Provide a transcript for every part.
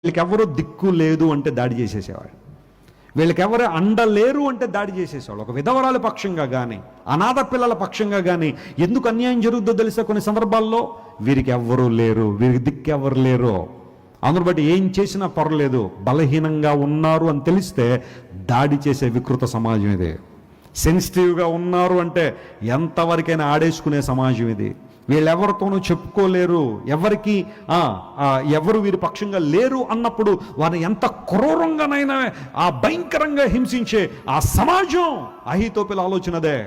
వీళ్ళకెవరు దిక్కు లేదు అంటే దాడి చేసేసేవాడు. వీళ్ళకెవరు అండలేరు అంటే దాడి చేసేసేవాడు. ఒక విధవరాల పక్షంగా కానీ అనాథ పిల్లల పక్షంగా కానీ ఎందుకు అన్యాయం జరుగుతుందో తెలుసా? కొన్ని సందర్భాల్లో వీరికి ఎవ్వరూ లేరు, వీరికి దిక్కు ఎవరు లేరు, అందును బట్టి ఏం చేసినా పర్లేదు, బలహీనంగా ఉన్నారు అని తెలిస్తే దాడి చేసే వికృత సమాజం ఇది. సెన్సిటివ్గా ఉన్నారు అంటే ఎంతవరకైనా ఆడేసుకునే సమాజం ఇది. వీళ్ళెవరితోనూ చెప్పుకోలేరు, ఎవరు వీరి పక్షంగా లేరు అన్నప్పుడు వారిని ఎంత క్రూరంగానైనా భయంకరంగా హింసించే ఆ సమాజం అహీతోపెల ఆలోచనదే.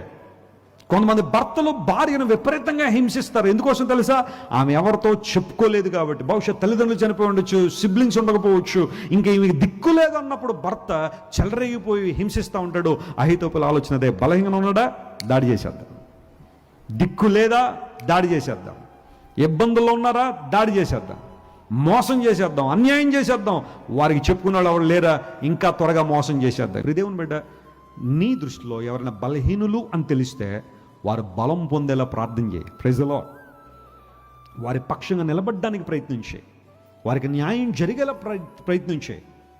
కొంతమంది భర్తలు భార్యను విపరీతంగా హింసిస్తారు. ఎందుకోసం తెలుసా? ఆమె ఎవరితో చెప్పుకోలేదు కాబట్టి. బహుశా తల్లిదండ్రులు చనిపోయి ఉండొచ్చు, సిబ్లింగ్స్ ఉండకపోవచ్చు, ఇంకా ఈమె దిక్కు లేదన్నప్పుడు భర్త చెలరేగిపోయి హింసిస్తూ ఉంటాడు. అహీతోపెల ఆలోచనదే. బలహీనంగా ఉన్నాడా? దాడి చేసేద్దాం. దిక్కు లేదా? దాడి చేసేద్దాం. ఇబ్బందుల్లో ఉన్నారా? దాడి చేసేద్దాం. మోసం చేసేద్దాం, అన్యాయం చేసేద్దాం. వారికి చెప్పుకున్న వాళ్ళు ఎవరు లేరా? ఇంకా త్వరగా మోసం చేసేద్దాం. దేవుని బిడ్డ, నీ దృష్టిలో ఎవరైనా బలహీనులు అని తెలిస్తే వారు బలం పొందేలా ప్రార్థన చేయి. Praise the Lord. వారి పక్షంగా నిలబడడానికి ప్రయత్నించే, వారికి న్యాయం జరిగేలా ప్రయత్నించే.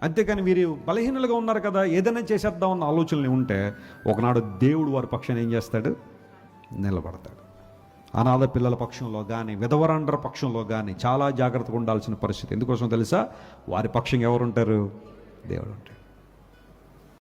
అంతేకాని వీరు బలహీనులుగా ఉన్నారు కదా, ఏదైనా చేసేద్దాం అన్న ఆలోచనలు ఉంటే ఒకనాడు దేవుడు వారి పక్షాన్ని ఏం చేస్తాడు? నిలబడతాడు. అనాథ పిల్లల పక్షంలో కానీ విధవరాండ్ర పక్షంలో కానీ చాలా జాగ్రత్తగా ఉండాల్సిన పరిస్థితి. ఎందుకోసం తెలుసా? వారి పక్షంగా ఎవరు ఉంటారు? దేవుడు ఉంటాడు.